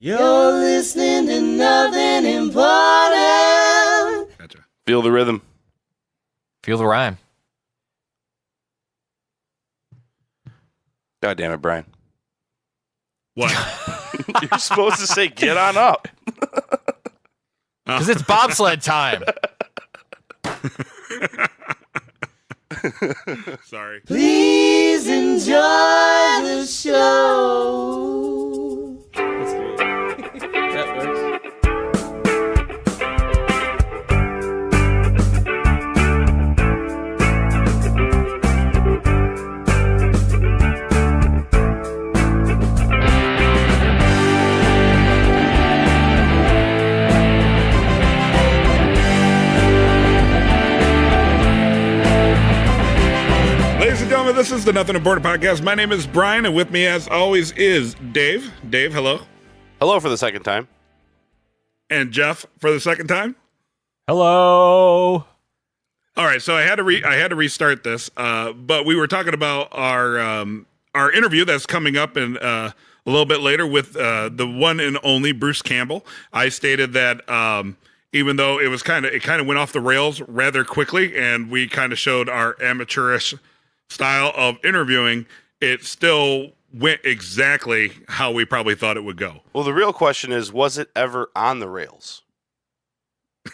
You're listening to nothing important. Gotcha. Feel the rhythm. Feel the rhyme. God damn it, Brian. What? You're supposed to say, get on up. Because it's bobsled time. Sorry. Please enjoy the show. That's great. That works. Ladies and gentlemen, this is the Nothing Important Podcast. My name is Brian, and with me, as always, is Dave. Dave, hello. Hello for the second time. And Jeff for the second time. Hello. All right, so I had to restart this, but we were talking about our interview that's coming up in a little bit later with the one and only Bruce Campbell. I stated that even though it kind of went off the rails rather quickly, and we kind of showed our amateurish style of interviewing, it still went exactly how we probably thought it would go. Well, the real question is, was it ever on the rails?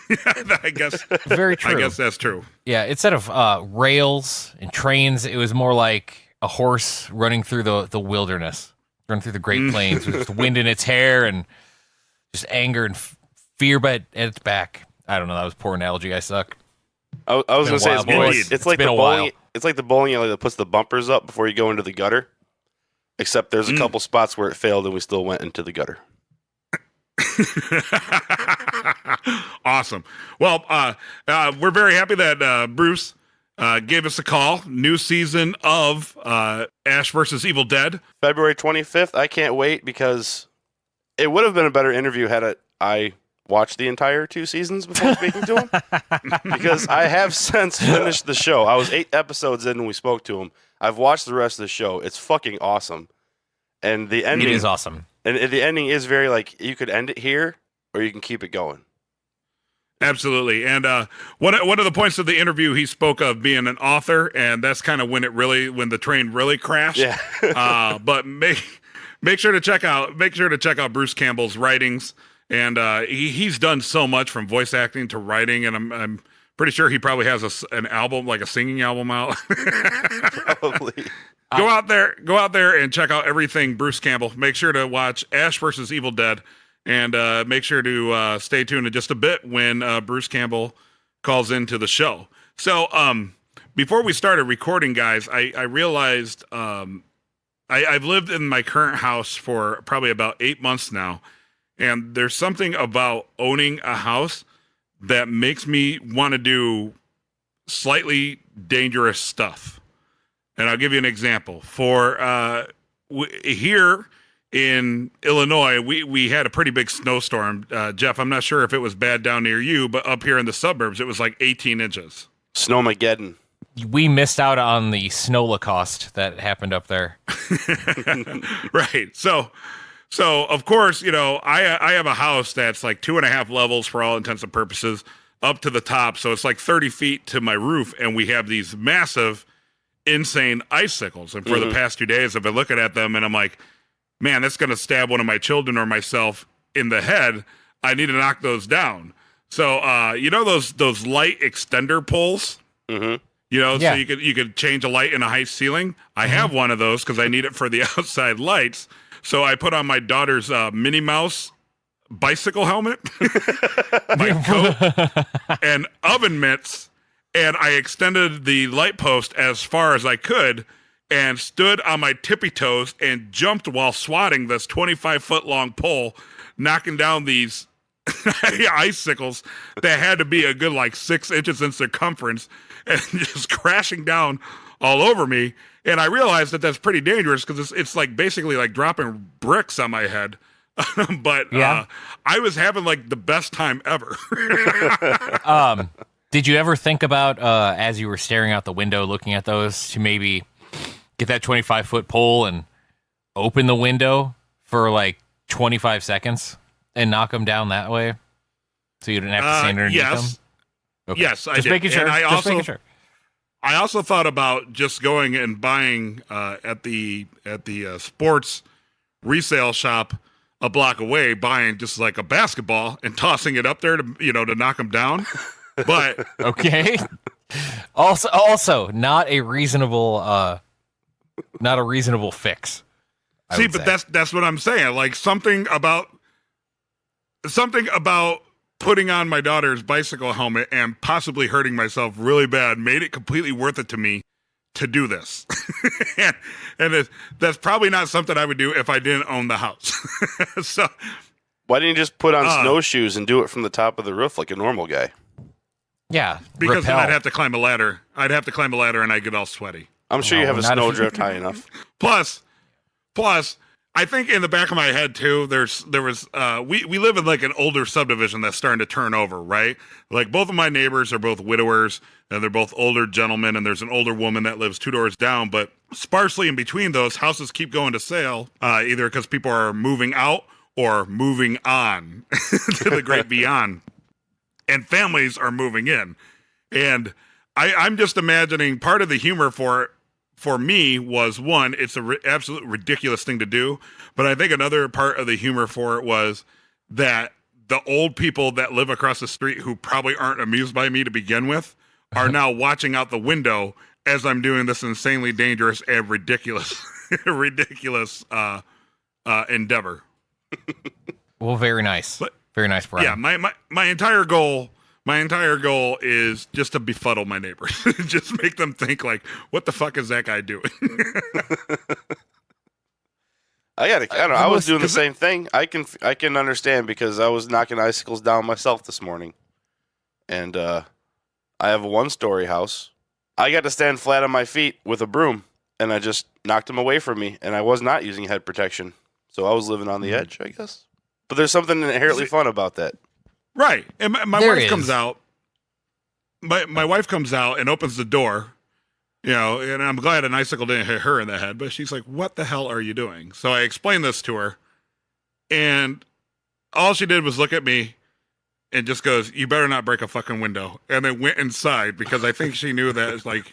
I guess Very true. I guess that's true. Yeah, instead of rails and trains, it was more like a horse running through the wilderness, running through the Great Plains with just wind in its hair and just anger and fear at its back. I don't know. That was poor analogy. I suck. I was going to say, it's like been the a while. bowling. It's like the bowling alley that puts the bumpers up before you go into the gutter. Except there's a couple spots where it failed, and we still went into the gutter. Awesome. Well, we're very happy that Bruce gave us a call. New season of Ash versus Evil Dead. February 25th. I can't wait because it would have been a better interview had I watched the entire 2 seasons before speaking to him. Because I have since finished the show. I was 8 episodes in when we spoke to him. I've watched the rest of the show. It's fucking awesome. And the ending It is awesome. And the ending is very like, you could end it here or you can keep it going. Absolutely. And one of the points of the interview, he spoke of being an author, and that's kind of when the train really crashed. Yeah. But make sure to check out Bruce Campbell's writings. And he's done so much from voice acting to writing, and I'm pretty sure he probably has an album, like a singing album out. Probably. Go out there and check out everything Bruce Campbell. Make sure to watch Ash versus Evil Dead, and make sure to stay tuned in just a bit when Bruce Campbell calls into the show. So before we started recording, guys, I realized I've lived in my current house for probably about 8 months now. And there's something about owning a house that makes me want to do slightly dangerous stuff. And I'll give you an example. For here in Illinois, we had a pretty big snowstorm. Jeff, I'm not sure if it was bad down near you, but up here in the suburbs, it was like 18 inches. Snowmageddon. We missed out on the Snowlacost that happened up there. Right. So of course, I have a house that's like 2.5 levels for all intents and purposes up to the top. So it's like 30 feet to my roof. And we have these massive, insane icicles. And for the past 2 days, I've been looking at them and I'm like, man, that's going to stab one of my children or myself in the head. I need to knock those down. So, those light extender poles, Yeah. so you could change a light in a high ceiling. I have one of those because I need it for the outside lights. So I put on my daughter's Minnie Mouse bicycle helmet, my coat, and oven mitts, and I extended the light post as far as I could and stood on my tippy toes and jumped while swatting this 25-foot long pole, knocking down these icicles that had to be a good 6 inches in circumference and just crashing down all over me. And I realized that that's pretty dangerous because it's basically like dropping bricks on my head. But Yeah. I was having the best time ever. Did you ever think about, as you were staring out the window looking at those, to maybe get that 25-foot pole and open the window for 25 seconds and knock them down that way, so you didn't have to stand underneath them? Okay. Yes, I just did. making sure. And Just making sure. I also thought about just going and buying at the sports resale shop a block away, buying just like a basketball and tossing it up there to knock them down. But Okay. Also, not a reasonable fix. That's what I'm saying. Like something about putting on my daughter's bicycle helmet and possibly hurting myself really bad made it completely worth it to me to do this. and that's probably not something I would do if I didn't own the house. So why didn't you just put on snowshoes and do it from the top of the roof like a normal guy? Yeah, because then rappel. I'd have to climb a ladder. And I'd get all sweaty. I'm sure you have a not if you- snowdrift high enough. Plus, I think in the back of my head too, we live in like an older subdivision that's starting to turn over, right? Like both of my neighbors are both widowers and they're both older gentlemen, and there's an older woman that lives 2 doors down, but sparsely in between those houses keep going to sale, either because people are moving out or moving on to the great beyond, and families are moving in. And I'm just imagining part of the humor for me was, one, it's an absolute ridiculous thing to do. But I think another part of the humor for it was that the old people that live across the street who probably aren't amused by me to begin with are now watching out the window as I'm doing this insanely dangerous and ridiculous endeavor. Well, very nice. Very nice, Bryan. Yeah, my entire goal is just to befuddle my neighbors. Just make them think like, what the fuck is that guy doing? I don't know. I was doing the same thing. I can understand because I was knocking icicles down myself this morning. And I have a 1-story house. I got to stand flat on my feet with a broom, and I just knocked them away from me, and I was not using head protection. So I was living on the edge, I guess. But there's something inherently fun about that. Right. And my There wife is. comes out. My wife comes out and opens the door, and I'm glad an icicle didn't hit her in the head, but she's like, what the hell are you doing? So I explained this to her, and all she did was look at me and just goes, you better not break a fucking window. And then went inside because I think she knew that it's like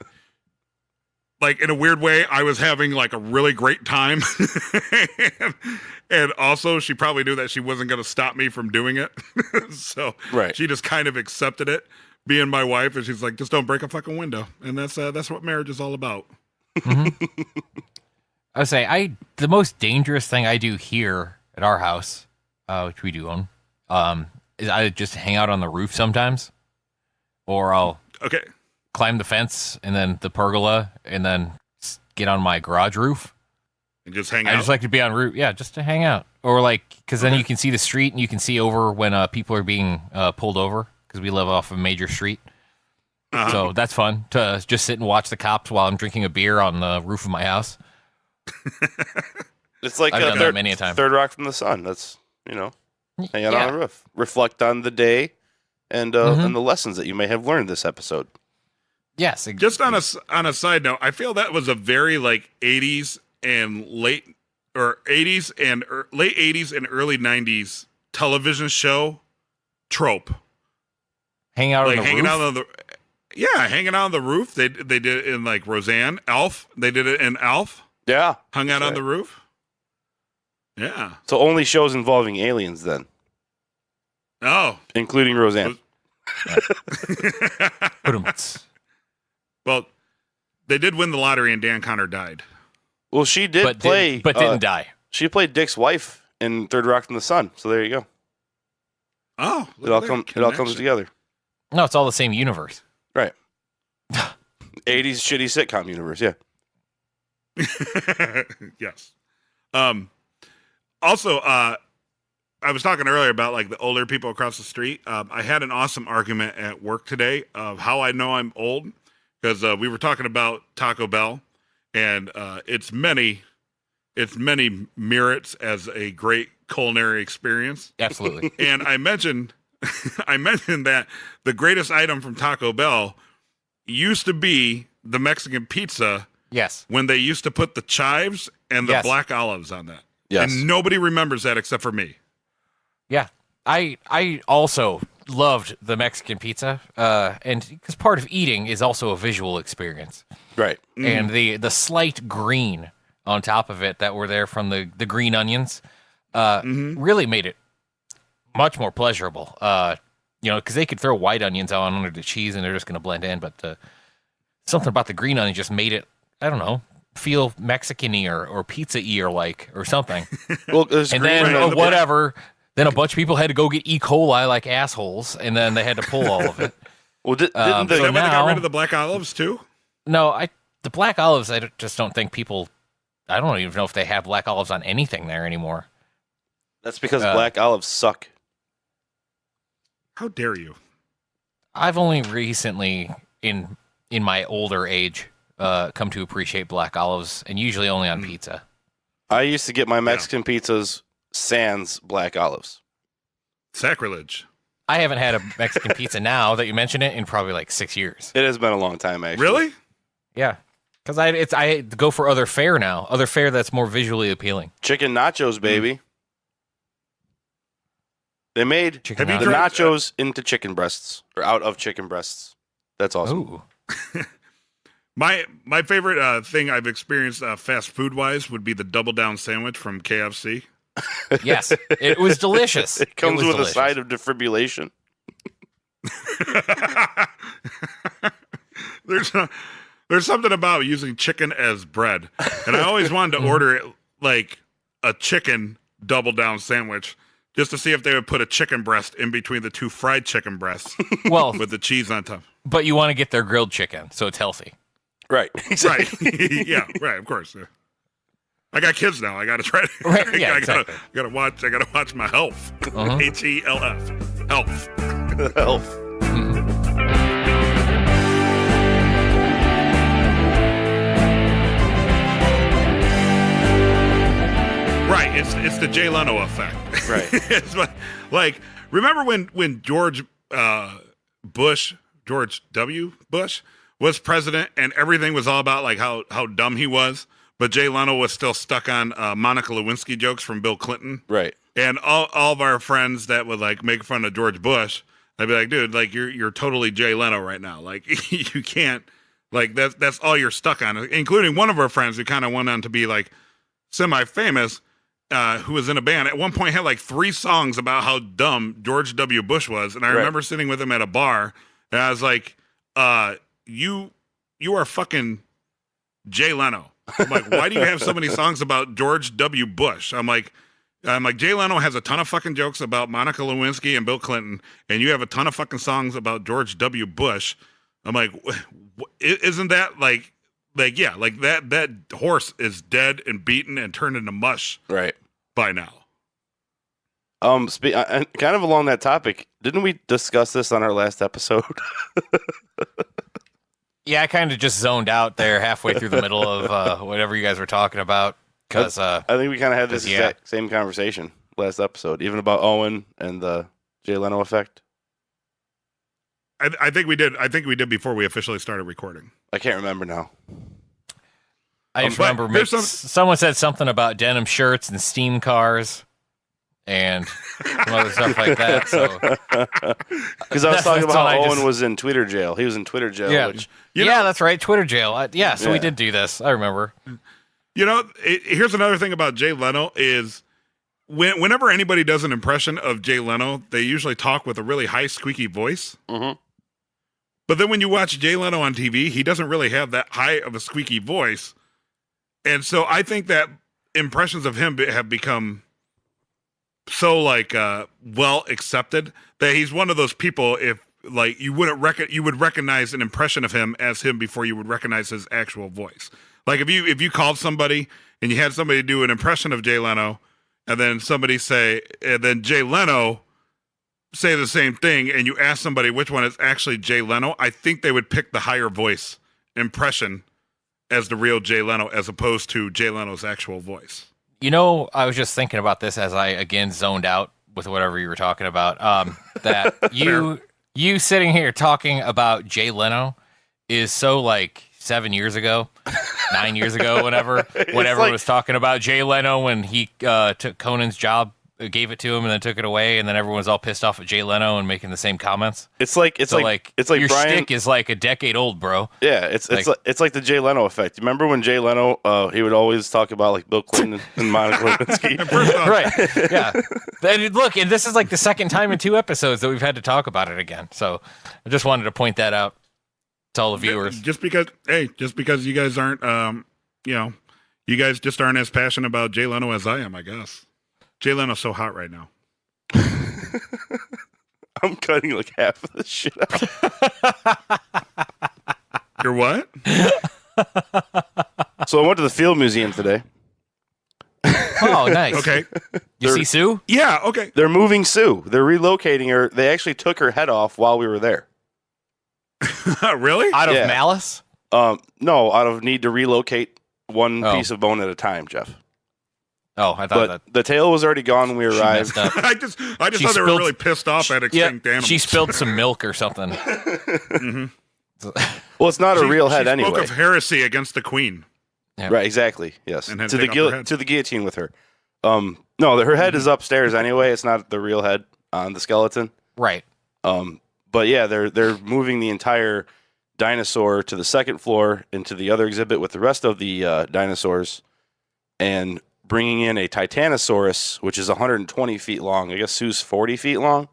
in a weird way, I was having like a really great time. and also she probably knew that she wasn't going to stop me from doing it. So Right. she just kind of accepted it, being my wife. And she's like, just don't break a fucking window. And that's what marriage is all about. Mm-hmm. I would say the most dangerous thing I do here at our house, which we do own, is I just hang out on the roof sometimes, or I'll climb the fence and then the pergola and then get on my garage roof and just hang out. I just like to be on roof, just to hang out, or because then you can see the street and you can see over when people are being pulled over because we live off a major street. Uh-huh. So that's fun to just sit and watch the cops while I'm drinking a beer on the roof of my house. It's like I've done that many a time. Third rock from the sun. That's, hang out on the roof. Reflect on the day and the lessons that you may have learned this episode. Yes. Just on a side note, I feel that was a very like 80s and late 80s and early 90s television show trope. Hang out on the hanging roof? out on the hanging out on the roof. They did it in like Roseanne, Alf. They did it in Alf. Yeah. Hung out on the roof. Yeah. So only shows involving aliens then. Oh. Including Roseanne. Well, they did win the lottery and Dan Connor died. Well, she did play. But didn't die. She played Dick's wife in Third Rock from the Sun. So there you go. Oh. It all comes together. No, it's all the same universe. Right. 80s shitty sitcom universe, yeah. Yes. Also, I was talking earlier about like the older people across the street. I had an awesome argument at work today of how I know I'm old, because we were talking about Taco Bell and its many merits as a great culinary experience. Absolutely. And I mentioned that the greatest item from Taco Bell used to be the Mexican pizza. Yes. When they used to put the chives and the black olives on that. Yes. And nobody remembers that except for me. Yeah, I also loved the Mexican pizza, and because part of eating is also a visual experience, Right. and the slight green on top of it that were there from the green onions, really made it much more pleasurable. Because they could throw white onions on under the cheese and they're just going to blend in, but something about the green onion just made it, I don't know, feel Mexican-y or pizza-y or something. Well, there's And green then on the whatever. Then a bunch of people had to go get E. coli like assholes, and then they had to pull all of it. Well, didn't Is that the, when they got now- rid of the black olives too? No, the black olives, just don't think people. I don't even know if they have black olives on anything there anymore. that's because black olives suck. How dare you? I've only recently, in my older age, come to appreciate black olives, and usually only on pizza. I used to get my Mexican pizzas sans black olives. Sacrilege. I haven't had a Mexican pizza now that you mention it in probably like 6 years. It has been a long time, actually. Really? Yeah, because I go for other fare now, other fare that's more visually appealing. Chicken nachos, baby. They made Chicken Have you the tried- nachos into chicken breasts, or out of chicken breasts. That's awesome. Ooh. My favorite thing I've experienced fast food wise would be the double down sandwich from KFC. Yes, it was delicious. It comes was with delicious. a side of defibrillation. There's something about using chicken as bread, and I always wanted to order it like a chicken double down sandwich just to see if they would put a chicken breast in between the two fried chicken breasts Well, with the cheese on top. but you want to get their grilled chicken, so it's healthy. Right. Right? Yeah. Right. Of course. Yeah. I got kids now. I got to try. Right, yeah, I exactly. gotta watch my health. Uh-huh. HELF. Health. Health. Right. It's the Jay Leno effect. Right. It's like remember when George W. Bush was president and everything was all about like how dumb he was, but Jay Leno was still stuck on Monica Lewinsky jokes from Bill Clinton. Right. And all of our friends that would like make fun of George Bush, I'd be like, dude, like you're totally Jay Leno right now. Like you can't, like that's all you're stuck on. Including one of our friends who kind of went on to be like semi-famous, who was in a band. At one point had like 3 songs about how dumb George W. Bush was. And I remember sitting with him at a bar and I was like, you are fucking Jay Leno. I'm like, why do you have so many songs about George W. Bush? I'm like, Jay Leno has a ton of fucking jokes about Monica Lewinsky and Bill Clinton, and you have a ton of fucking songs about George W. Bush. I'm like, isn't that like yeah, like that horse is dead and beaten and turned into mush Right. by now. And kind of along that topic, didn't we discuss this on our last episode? Yeah, I kind of just zoned out there halfway through the middle of whatever you guys were talking about. Because I think we kind of had this yeah. exact same conversation last episode, even about Owen and the Jay Leno effect. I think we did. I think we did before we officially started recording. I can't remember now. I just but remember there's someone said something about denim shirts and steam cars and some other stuff like that. So Because I was talking That's about all I how Owen just- was in Twitter jail. He was in Twitter jail, yeah, which yeah, that's right. Twitter jail. So we Yeah. did do this. I remember. You know, here's another thing about Jay Leno is whenever anybody does an impression of Jay Leno, they usually talk with a really high, squeaky voice. Mhm. But then when you watch Jay Leno on TV, he doesn't really have that high of a squeaky voice. And so I think that impressions of him have become so like well accepted that he's one of those people. If like you would recognize an impression of him as him before you would recognize his actual voice. Like if you called somebody and you had somebody do an impression of Jay Leno, and then then Jay Leno say the same thing, and you ask somebody which one is actually Jay Leno, I think they would pick the higher voice impression as the real Jay Leno, as opposed to Jay Leno's actual voice. You know, I was just thinking about this as I again zoned out with whatever you were talking about. That you sitting here talking about Jay Leno is so like 7 years ago, 9 years ago, whenever like- was talking about Jay Leno when he took Conan's job, gave it to him, and then took it away, and then everyone was all pissed off at Jay Leno and making the same comments. It's like Your Bryan. shtick is like a decade old, bro. Yeah, it's like the Jay Leno effect. Remember when Jay Leno he would always talk about like Bill Clinton and Monica Lewinsky? Right. Yeah. And look, and this is like the second time in 2 episodes that we've had to talk about it again. So I just wanted to point that out to all the viewers. Just because you guys aren't, you guys just aren't as passionate about Jay Leno as I am, I guess. Jay Leno's so hot right now. I'm cutting like half of this shit out. You're what? So I went to the Field Museum today. Oh, nice. Okay. You see Sue? Yeah, okay. They're moving Sue. They're relocating her. They actually took her head off while we were there. Really? Out of Yeah. malice? No, out of need to relocate one Oh. piece of bone at a time, Jeff. Oh, I thought But that the tail was already gone when we she arrived. messed up. I just She thought they were spilled- really pissed off at extinct animals. She spilled some milk or something. Well, it's not a real head she anyway. spoke of heresy against the queen. Yeah. Right, exactly. Yes, And had to to the take off her head. to the guillotine with her. No, her head is upstairs anyway. It's not the real head on the skeleton. Right. But yeah, they're moving the entire dinosaur to the second floor into the other exhibit with the rest of the dinosaurs, and bringing in a Titanosaurus, which is 120 feet long. I guess Sue's 40 feet long.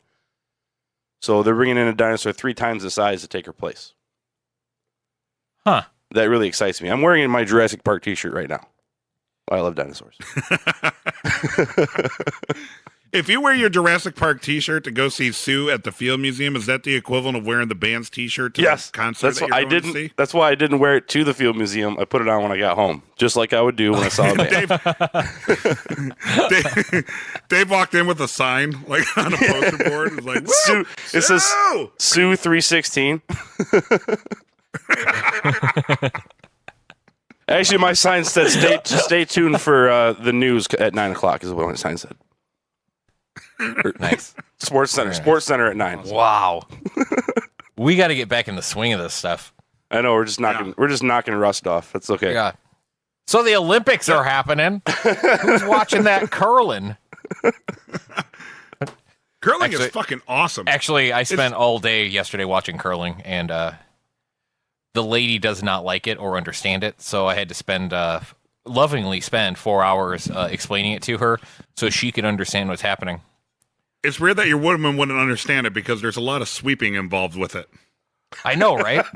So they're bringing in a dinosaur 3 times the size to take her place. Huh. That really excites me. I'm wearing my Jurassic Park t-shirt right now. I love dinosaurs. If you wear your Jurassic Park T-shirt to go see Sue at the Field Museum, is that the equivalent of wearing the band's T-shirt to Yes, the concert that's that why you're I going to didn't. see? That's why I didn't wear it to the Field Museum. I put it on when I got home, just like I would do when I saw a band. Dave walked in with a sign like on a poster board. It was like, Sue, it says Sue! Sue 316. Actually, my sign said stay tuned for the news at 9:00 is what my sign said. Nice. Sports Center at 9. Wow. We got to get back in the swing of this stuff. I know we're just knocking rust off. That's okay. Yeah. So the Olympics are happening. Who's watching that curling? Curling Actually- is fucking awesome. Actually, I spent all day yesterday watching curling, and the lady does not like it or understand it, so I had to lovingly spend 4 hours explaining it to her so she could understand what's happening. It's weird that your woman wouldn't understand it because there's a lot of sweeping involved with it. I know, right?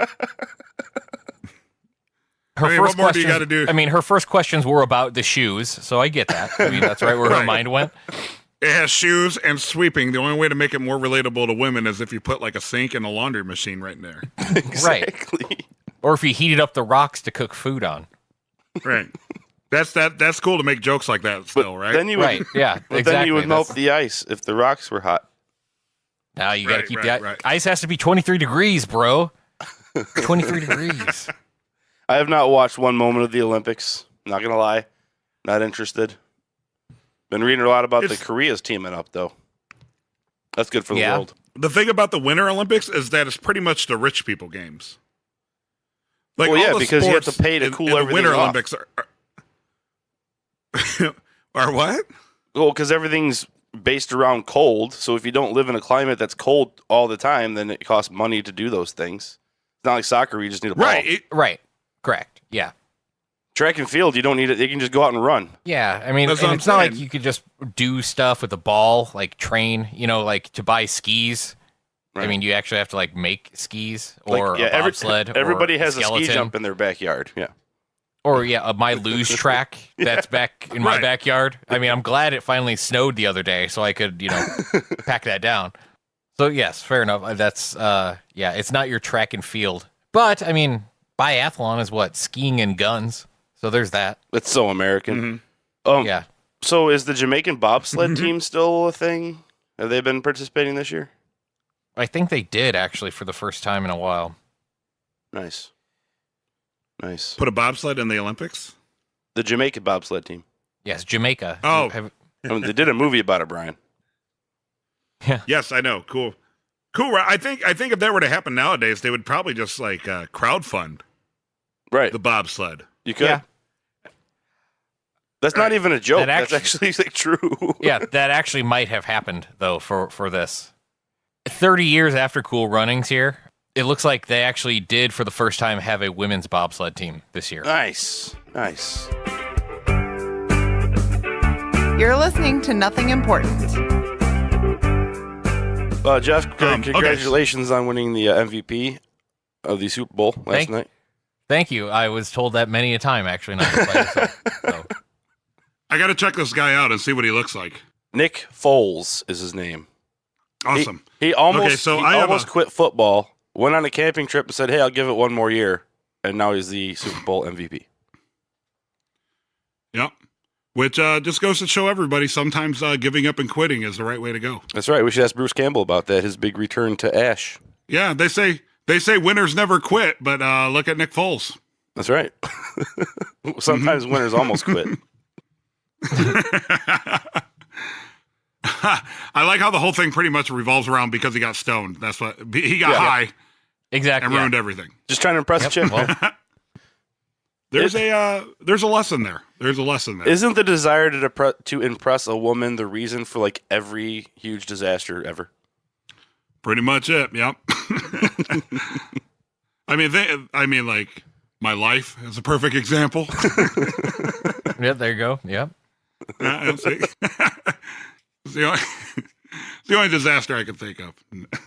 What more do you gotta do? I mean, her first questions were about the shoes, so I get that. I mean, that's right where her Right. mind went. It has shoes and sweeping. The only way to make it more relatable to women is if you put like a sink and a laundry machine right in there. Exactly. Or if you heated up the rocks to cook food on. Right. That's cool to make jokes like that still, right? Then you would, Right, yeah, but exactly. then you would melt That's- the ice if the rocks were hot. Now you got to Right, keep right, the right. ice has to be 23 degrees, bro. 23 degrees. I have not watched one moment of the Olympics. Not gonna lie, not interested. Been reading a lot about the Korea's teaming up though. That's good for the Yeah. world. The thing about the Winter Olympics is that it's pretty much the rich people games. Like Well, all yeah, the because you have sports to pay to in cool the everything Winter off. Olympics are what? Well, because everything's based around cold. So if you don't live in a climate that's cold all the time, then it costs money to do those things. It's not like soccer; you just need a ball. Right. Right. Correct. Yeah. Track and field, you don't need it. You can just go out and run. Yeah. I mean, That's and what it's I'm not like saying. you could just do stuff with the ball, like train, like to buy skis. I Right. mean, you actually have to like make skis Like, or yeah, a bobsled. everybody or has a ski skeleton. jump in their backyard. Yeah. Or my luge track that's back in my Right. backyard. I mean, I'm glad it finally snowed the other day, so I could, pack that down. So yes, fair enough. That's it's not your track and field, but I mean, biathlon is what skiing and guns. So there's that. That's so American. Yeah, So is the Jamaican bobsled team still a thing? Have they been participating this year? I think they did actually for the first time in a while. Nice. Nice. Put a bobsled in the Olympics? The Jamaican bobsled team. Yes, Jamaica. Oh. I mean, they did a movie about it, Brian. Yes, I know. Cool. Cool. Right? I think if that were to happen nowadays, they would probably just like crowdfund. Right. the bobsled. You could. Yeah. That's not even a joke. That That's actually like true. Yeah, that actually might have happened though for this. 30 years after Cool Runnings here, it looks like they actually did for the first time have a women's bobsled team this year. Nice. You're listening to Nothing Important. Jeff, congratulations on winning the MVP of the Super Bowl last night. Thank you. I was told that many a time, actually. Not just by yourself, so. I got to check this guy out and see what he looks like. Nick Foles is his name. Awesome. He almost quit football, went on a camping trip and said, hey, I'll give it one more year. And now he's the Super Bowl MVP. Yep. Which just goes to show everybody sometimes giving up and quitting is the right way to go. That's right. We should ask Bruce Campbell about that, his big return to Ash. Yeah, they say winners never quit, but look at Nick Foles. That's right. Sometimes winners almost quit. I like how the whole thing pretty much revolves around because he got stoned. That's what he got high. Exactly. And ruined everything. Just trying to impress Chip. Well, There's a lesson there. There's a lesson there. Isn't the desire to impress a woman the reason for like every huge disaster ever? Pretty much it. Yep. I mean, like my life is a perfect example. yeah, there you go. Yep. It's the only disaster I can think of.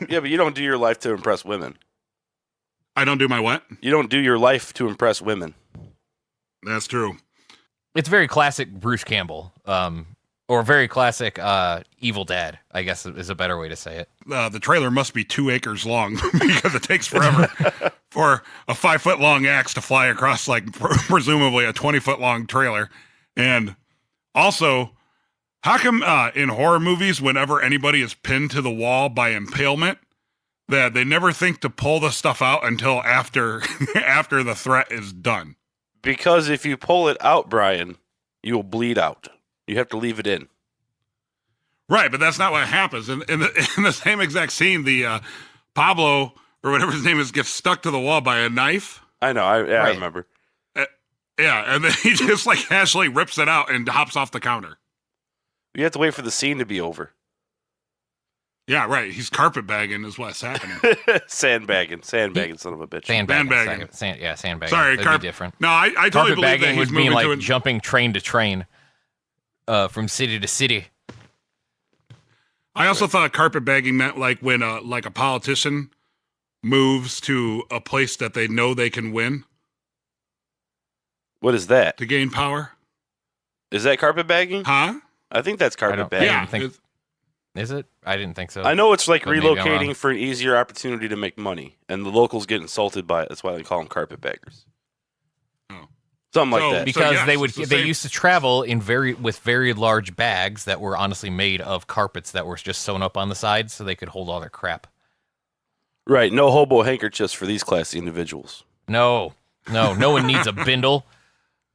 Yeah, but you don't do your life to impress women. I don't do my what? You don't do your life to impress women. That's true. It's very classic Bruce Campbell, or very classic Evil Dad, I guess is a better way to say it. The trailer must be 2 acres long because it takes forever for a 5-foot long axe to fly across, like presumably a 20-foot long trailer. And also, how come in horror movies, whenever anybody is pinned to the wall by impalement, that they never think to pull the stuff out until after after the threat is done? Because if you pull it out, Brian, you will bleed out. You have to leave it in. Right, but that's not what happens. In the same exact scene, the Pablo, or whatever his name is, gets stuck to the wall by a knife. I know. I remember. Yeah, and then he just like casually rips it out and hops off the counter. You have to wait for the scene to be over. Yeah, right. He's carpetbagging is what's happening. Sandbagging, son of a bitch. Sandbagging. Sandbagging. Sorry, that'd be different. No, I totally believe that Carpetbagging he's would mean moving like to jumping train to train, from city to city. I also thought carpetbagging meant like when like a politician moves to a place that they know they can win What is that? to gain power. Is that carpetbagging? Huh? I think that's carpetbagging. Yeah. think- Is it? I didn't think so. I know it's like But maybe I'm wrong. relocating for an easier opportunity to make money, and the locals get insulted by it. That's why they call them carpetbaggers. Oh. Something like So- that. Because yes, it's the they same. used to travel with very large bags that were honestly made of carpets that were just sewn up on the sides so they could hold all their crap. Right. No hobo handkerchiefs for these classy individuals. No one needs a bindle.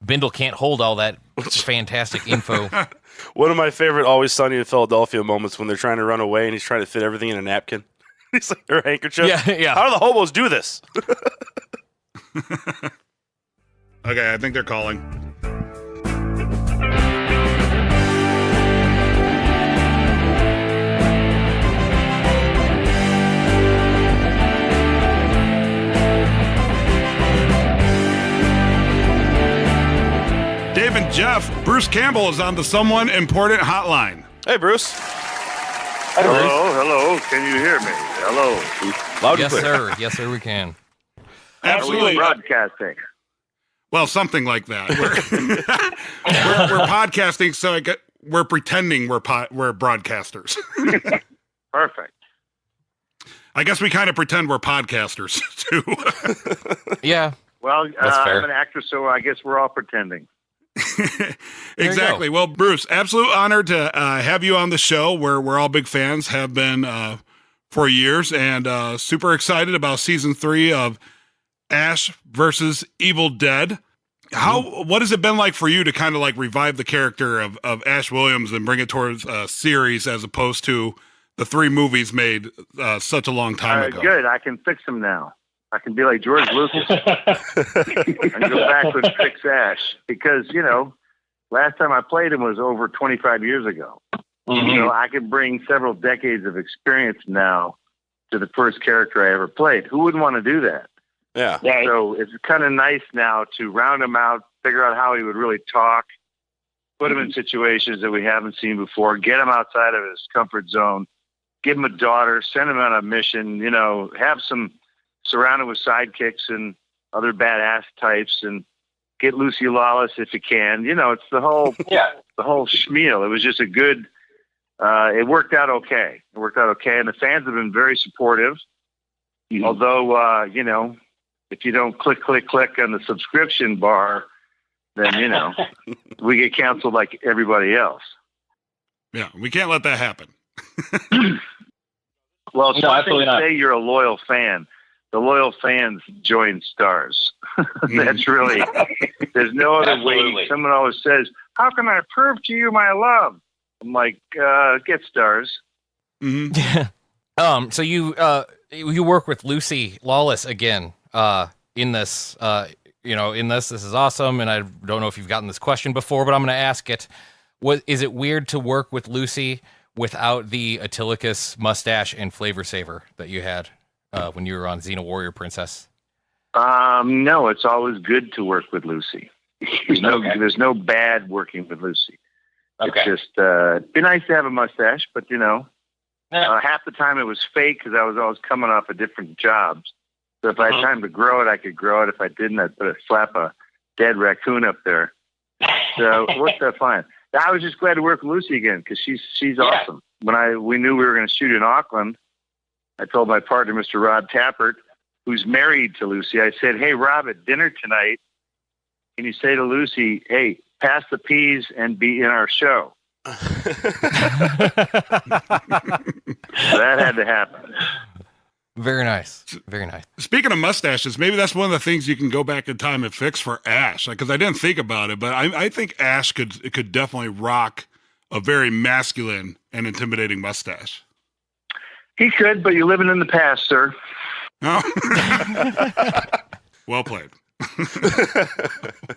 Bindle can't hold all that fantastic info. One of my favorite Always Sunny in Philadelphia moments when they're trying to run away and he's trying to fit everything in a napkin. He's like, or a handkerchief. Yeah. How do the hobos do this? Okay, I think they're calling. Dave and Jeff, Bruce Campbell is on the Someone Important hotline. Hey, Bruce. Hello. Can you hear me? Hello. Loud and Yes, clear. sir. Yes, sir, we can. Absolutely. Broadcasting. Well, something like that. We're podcasting, so we're pretending we're broadcasters. Perfect. I guess we kind of pretend we're podcasters too. Yeah. Well, That's fair. I'm an actor, so I guess we're all pretending. Exactly. Well, Bruce, absolute honor to have you on the show. We're all big fans, have been for years, and super excited about season 3 of Ash versus Evil Dead. What has it been like for you to kind of like revive the character of Ash Williams and bring it towards a series as opposed to the 3 movies made such a long time ago? Good. I can fix them now. I can be like George Lucas and go back and fix Ash because, last time I played him was over 25 years ago. Mhm. I can bring several decades of experience now to the first character I ever played. Who wouldn't want to do that? Yeah. Right. So it's kind of nice now to round him out, figure out how he would really talk, put him in situations that we haven't seen before, get him outside of his comfort zone, give him a daughter, send him on a mission, have some surrounded with sidekicks and other badass types, and get Lucy Lawless if you can. It's the whole the whole schmeal. It was just a good. It worked out okay. And the fans have been very supportive. Mhm. Although, if you don't click on the subscription bar, then we get canceled like everybody else. Yeah, we can't let that happen. Well, it's No, one thing absolutely to not. say you're a loyal fan. The loyal fans join STARZ. That's really, there's no other Absolutely. way. Someone always says, how can I prove to you my love? I'm like, get STARZ. Mm-hmm. So you work with Lucy Lawless again in this this is awesome, and I don't know if you've gotten this question before, but I'm going to ask it. Is it weird to work with Lucy without the Atilicus mustache and flavor saver that you had when you were on Xena Warrior Princess? No, it's always good to work with Lucy. Okay. There's no bad working with Lucy. Okay. It's just it'd be nice to have a mustache, but Yeah. half the time it was fake because I was always coming off of different jobs. So if I had time to grow it, I could grow it. If I didn't, I'd slap a dead raccoon up there. So it worked out fine. I was just glad to work with Lucy again because she's awesome. When we knew we were going to shoot in Auckland, I told my partner, Mr. Rob Tappert, who's married to Lucy, I said, "Hey, Rob, at dinner tonight, can you say to Lucy, hey, pass the peas and be in our show?" So that had to happen. Very nice. Very nice. Speaking of mustaches, maybe that's one of the things you can go back in time and fix for Ash. Because I didn't think about it, but I think Ash could definitely rock a very masculine and intimidating mustache. He could, but you're living in the past, sir. Oh. Well played.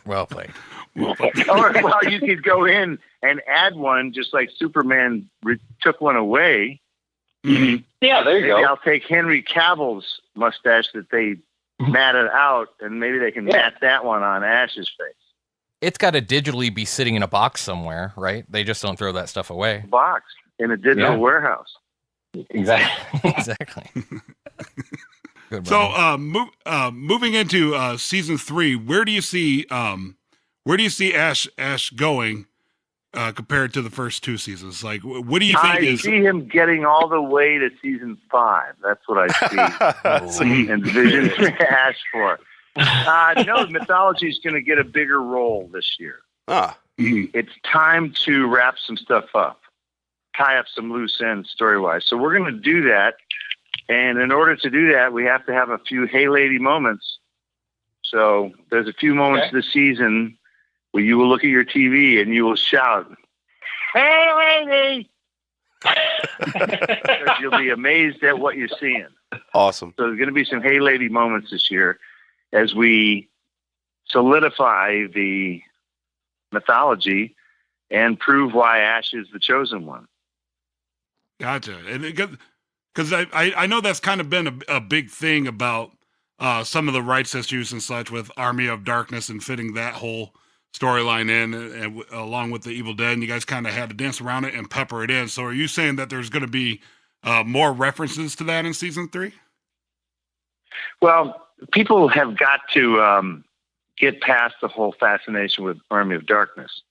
Well played. Or, well, you could go in and add one, just like Superman took one away. Mhm. Yeah, there you Maybe go. I'll take Henry Cavill's mustache that they matted out, and maybe they can mat that one on Ash's face. It's got to digitally be sitting in a box somewhere, right? They just don't throw that stuff away. Box in a digital warehouse. Exactly. Exactly. Good, So, Bryan. moving into season 3, where do you see Ash going compared to the first 2 seasons? Like, what do you think I see him getting all the way to season 5. That's what I see. Envision Ash for. No, mythology is going to get a bigger role this year. It's time to wrap some stuff up, tie up some loose ends story-wise. So we're going to do that. And in order to do that, we have to have a few hey lady moments. So there's a few moments this season where you will look at your TV and you will shout, "Hey lady!" Because you'll be amazed at what you're seeing. Awesome. So there's going to be some hey lady moments this year as we solidify the mythology and prove why Ash is the chosen one. Gotcha. And because I know that's kind of been a big thing about some of the rights issues and such with Army of Darkness and fitting that whole storyline in and along with the Evil Dead, and you guys kind of had to dance around it and pepper it in. So are you saying that there's going to be more references to that in season 3? Well, people have got to get past the whole fascination with Army of Darkness.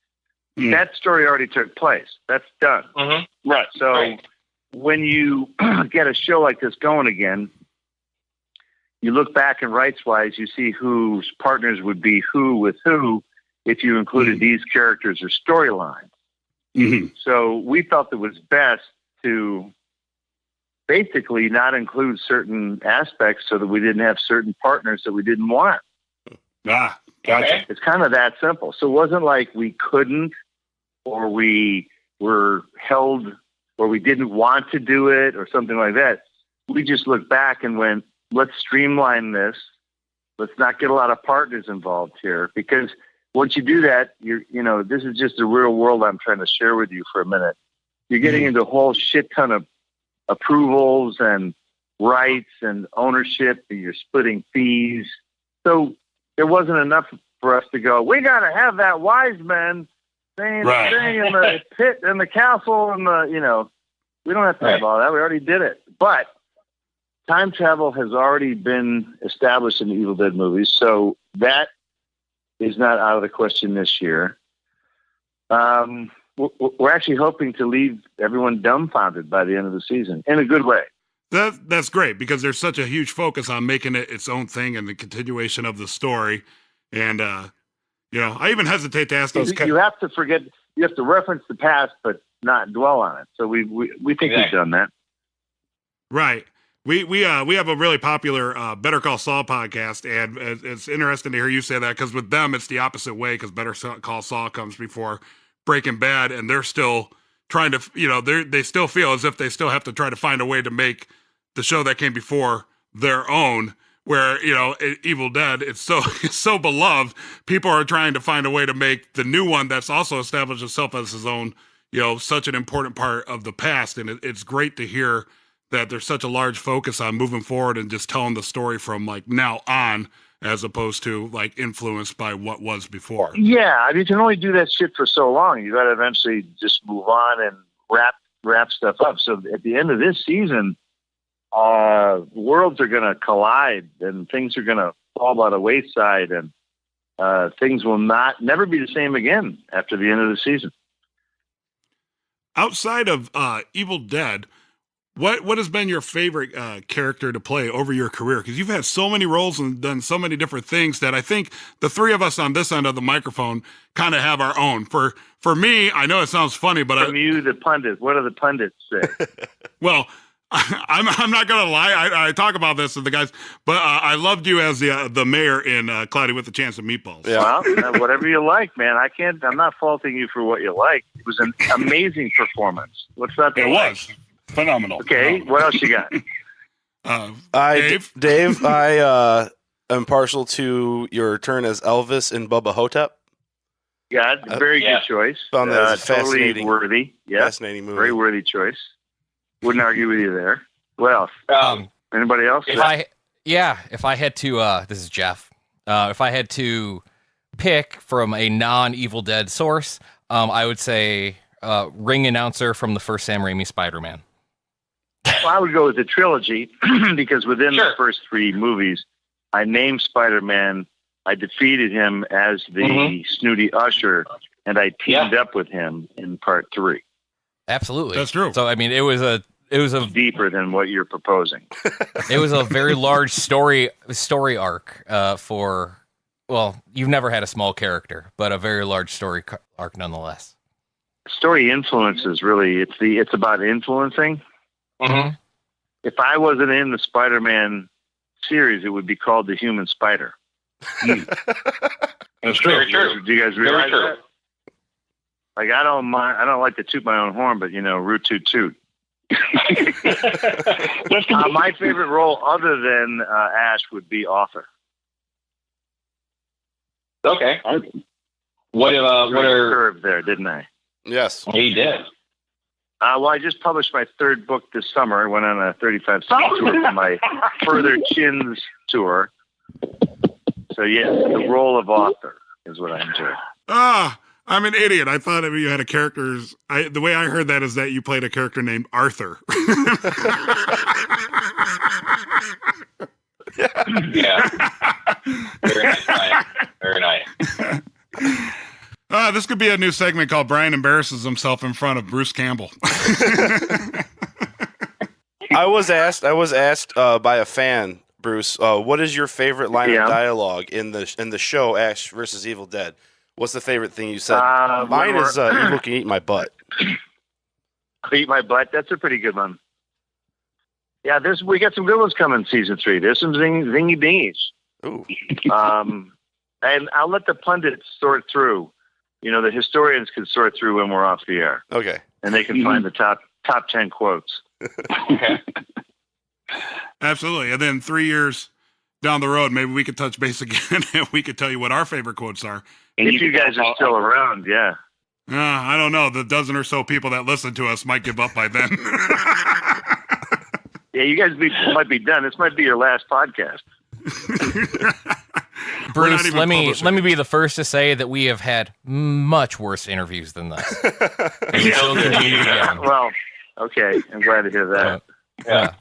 That story already took place. That's done. Mm-hmm. Right. So when you get a show like this going again, you look back and rights-wise, you see whose partners would be who with who if you included these characters or storylines. So we felt it was best to basically not include certain aspects so that we didn't have certain partners that we didn't want. Ah, gotcha. It's kind of that simple. So it wasn't like we couldn't or we were held or we didn't want to do it or something like that. We just looked back and went, let's streamline this. Let's not get a lot of partners involved here, because once you do that, this is just the real world I'm trying to share with you for a minute. You're getting into a whole shit ton of approvals and rights and ownership, and you're splitting fees. So there wasn't enough for us to go, we got to have that wise man staying in the pit and the castle and we don't have to have all that. We already did it. But time travel has already been established in the Evil Dead movies, so that is not out of the question this year. We're actually hoping to leave everyone dumbfounded by the end of the season in a good way. That's great, because there's such a huge focus on making it its own thing and the continuation of the story. And, I even hesitate to ask those. You have to forget, you have to reference the past, but not dwell on it. So we think we've done that. Right. We have a really popular Better Call Saul podcast, and it's interesting to hear you say that, because with them it's the opposite way, because Better Call Saul comes before Breaking Bad, and they're still trying to, they still feel as if they still have to try to find a way to make the show that came before their own. Where Evil Dead, it's so beloved, people are trying to find a way to make the new one that's also established itself as his own, such an important part of the past, and it's great to hear that there's such a large focus on moving forward and just telling the story from like now on, as opposed to like influenced by what was before. Yeah, I mean, you can only do that shit for so long. You got to eventually just move on and wrap stuff up. So at the end of this season, worlds are going to collide and things are going to fall by the wayside, and things will never be the same again after the end of the season. Outside of Evil Dead, what has been your favorite character to play over your career? Because you've had so many roles and done so many different things that I think the three of us on this end of the microphone kind of have our own. For me, I know it sounds funny, but From you, the pundit, what do the pundits say? Well, I'm not gonna lie. I talk about this with the guys, but I loved you as the mayor in Cloudy with a Chance of Meatballs. Yeah. Well, whatever you like, man. I'm not faulting you for what you like. It was an amazing performance. What's that? It was phenomenal. Okay, what else you got? Dave, I am partial to your turn as Elvis in Bubba Hotep. Yeah, very good choice. Found that totally worthy. Yeah, fascinating movie. Very worthy choice. Wouldn't argue with you there. What else? Anybody else? If I had to, this is Jeff. If I had to pick from a non-Evil Dead source, I would say ring announcer from the first Sam Raimi Spider-Man. Well, I would go with the trilogy because within the first three movies, I named Spider-Man. I defeated him as the snooty usher, and I teamed up with him in part 3. Absolutely, that's true. So I mean, it was a deeper than what you're proposing. It was a very large story arc for. Well, you've never had a small character, but a very large story arc nonetheless. Story influences really. It's about influencing. Mm-hmm. If I wasn't in the Spider-Man series, it would be called The Human Spider. That's true. Do you guys realize that? Like, I don't like to toot my own horn, but root toot toot. My favorite role, other than Ash, would be author. Okay. What are curved there, didn't I? Yes, he did. Well, I just published my third book this summer. I went on a 35-city tour for my Further Chins tour. So yes, the role of author is what I enjoy. I'm an idiot. I thought you had a character. The way I heard that is that you played a character named Arthur. Yeah. Very nice, Brian. Very nice. This could be a new segment called Bryan Embarrasses Himself in Front of Bruce Campbell. I was asked by a fan, Bruce, what is your favorite line of dialogue in the show Ash versus Evil Dead? What's the favorite thing you said? Mine is Evil can eat my butt. Eat my butt? That's a pretty good one. Yeah, we got some good ones coming in season 3. There's some zingy dingies. Ooh. And I'll let the pundits sort through. The historians can sort through when we're off the air. Okay. And they can find the top 10 quotes. Okay. Absolutely. And then 3 years down the road, maybe we could touch base again and we could tell you what our favorite quotes are. And if you guys are still around, yeah. I don't know. The dozen or so people that listen to us might give up by then. Yeah, you guys might be done. This might be your last podcast. Bruce, let me be the first to say that we have had much worse interviews than this. And we still continue again. Well, okay. I'm glad to hear that. Yeah.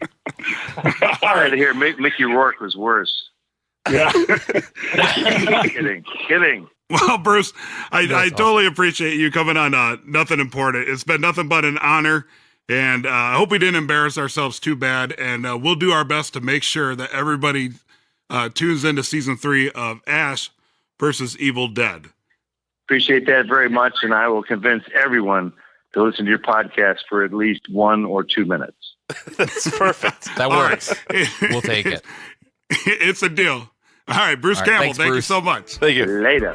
Glad to hear Mickey Rourke was worse. Yeah. Kidding. Well, Bruce, I totally appreciate you coming on Nothing Important. It's been nothing but an honor, and I hope we didn't embarrass ourselves too bad, and we'll do our best to make sure that everybody tunes into season 3 of Ash versus Evil Dead. Appreciate that very much, and I will convince everyone to listen to your podcast for at least 1 or 2 minutes. That's perfect. That works. We'll take it. It's a deal. All right, Bruce Campbell, thanks, thank you Bruce. so much. Thank you. Later.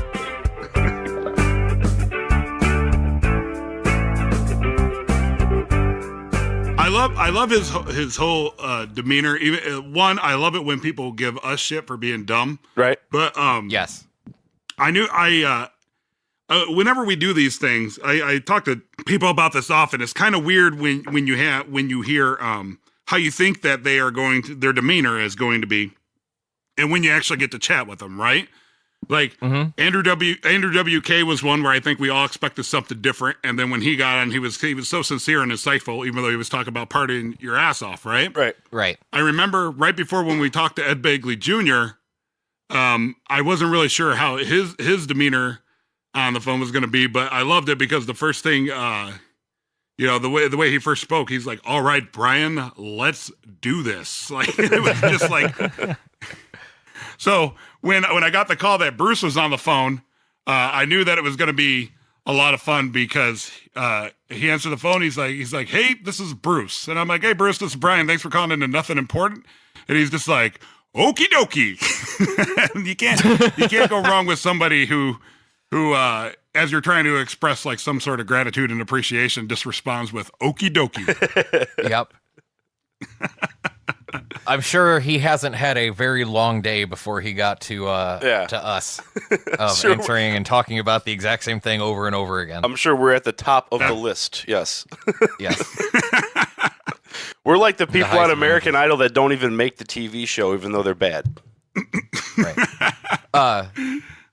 I love his whole demeanor. Even I love it when people give us shit for being dumb. Right. But Yes. Whenever we do these things, I talk to people about this often. It's kind of weird when you hear how you think that their demeanor is going to be, and when you actually get to chat with them, right? Like Andrew WK was one where I think we all expected something different, and then when he got on, he was so sincere and insightful, even though he was talking about partying your ass off, right? Right. I remember right before when we talked to Ed Begley Jr., I wasn't really sure how his demeanor on the phone was going to be, but I loved it because the first thing, the way he first spoke, he's like, "All right, Bryan, let's do this." Like it was just like. So when I got the call that Bruce was on the phone, I knew that it was going to be a lot of fun because he answered the phone. He's like, "Hey, this is Bruce," and I'm like, "Hey, Bruce, this is Bryan. Thanks for calling into Nothing Important." And he's just like, "Okie dokie." you can't go wrong with somebody who, as you're trying to express like some sort of gratitude and appreciation, just responds with "okie dokie." Yep. I'm sure he hasn't had a very long day before he got to us Sure. answering and talking about the exact same thing over and over again. I'm sure we're at the top of the list. Yes. Yes. We're like the people on Heisman. American Idol that don't even make the TV show, even though they're bad. Right.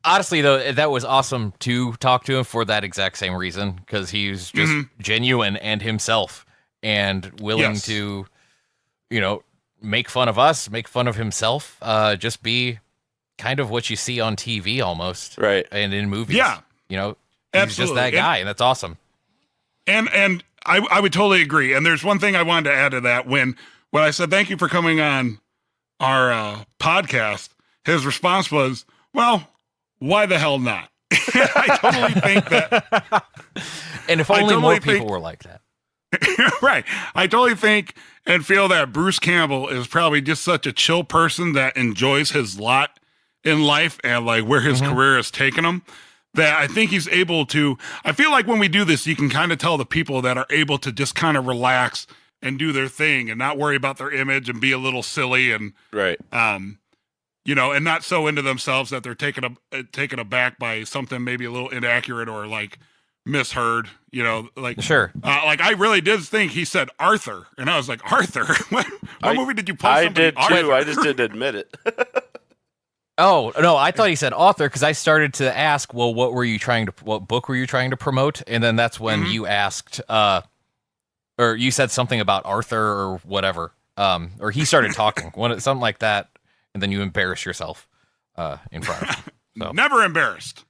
Honestly, though, that was awesome to talk to him for that exact same reason, because he's just genuine and himself and willing to, make fun of us, make fun of himself, just be kind of what you see on TV almost. Right. And in movies. Yeah. He's Absolutely. just that guy, and that's awesome. And I would totally agree. And there's one thing I wanted to add to that. When I said, "Thank you for coming on our podcast," his response was, "Well, why the hell not?" I totally think that. And if only more people were like that. Right. I totally think and feel that Bruce Campbell is probably just such a chill person that enjoys his lot in life and like where his career has taken him, that I think he's able to. I feel like when we do this, you can kind of tell the people that are able to just kind of relax and do their thing and not worry about their image and be a little silly and Right. and not so into themselves that they're taken aback by something maybe a little inaccurate or like misheard, like Sure. like I really did think he said Arthur, and I was like, "Arthur, what movie did you pull? I did too. Arthur? I just didn't admit it. Oh, no, I thought he said author because I started to ask, well, what book were you trying to promote? And then that's when you asked, or you said something about Arthur or whatever, or he started talking, something like that, and then you embarrass yourself in front of him. So. Never embarrassed.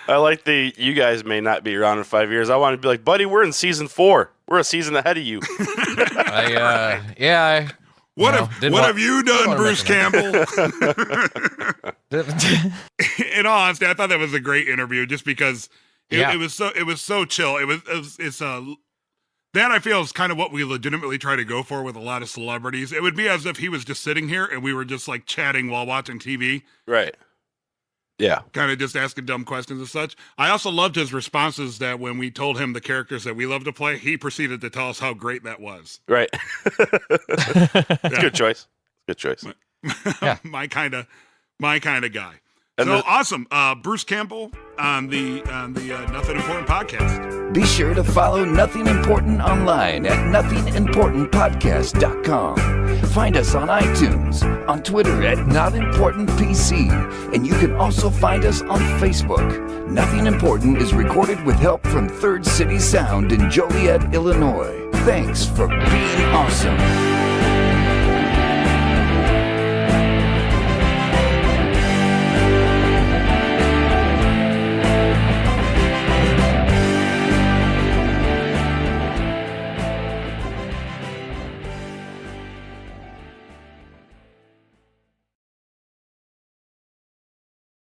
I like you guys may not be around in 5 years. I want to be like, buddy, we're in season 4. We're a season ahead of you. What have you done, Bruce Campbell? In all honesty, I thought that was a great interview just because it was so chill. That I feel is kind of what we legitimately try to go for with a lot of celebrities. It would be as if he was just sitting here and we were just like chatting while watching TV. Right. Yeah. Kind of just asking dumb questions and such. I also loved his responses that when we told him the characters that we love to play, he proceeded to tell us how great that was. Right. Good choice. Good choice. Yeah. my kind of guy. And so awesome. Bruce Campbell on the Nothing Important podcast. Be sure to follow Nothing Important online at nothingimportantpodcast.com. Find us on iTunes, on Twitter at NotImportantPC, and you can also find us on Facebook. Nothing Important is recorded with help from Third City Sound in Joliet, Illinois. Thanks for being awesome.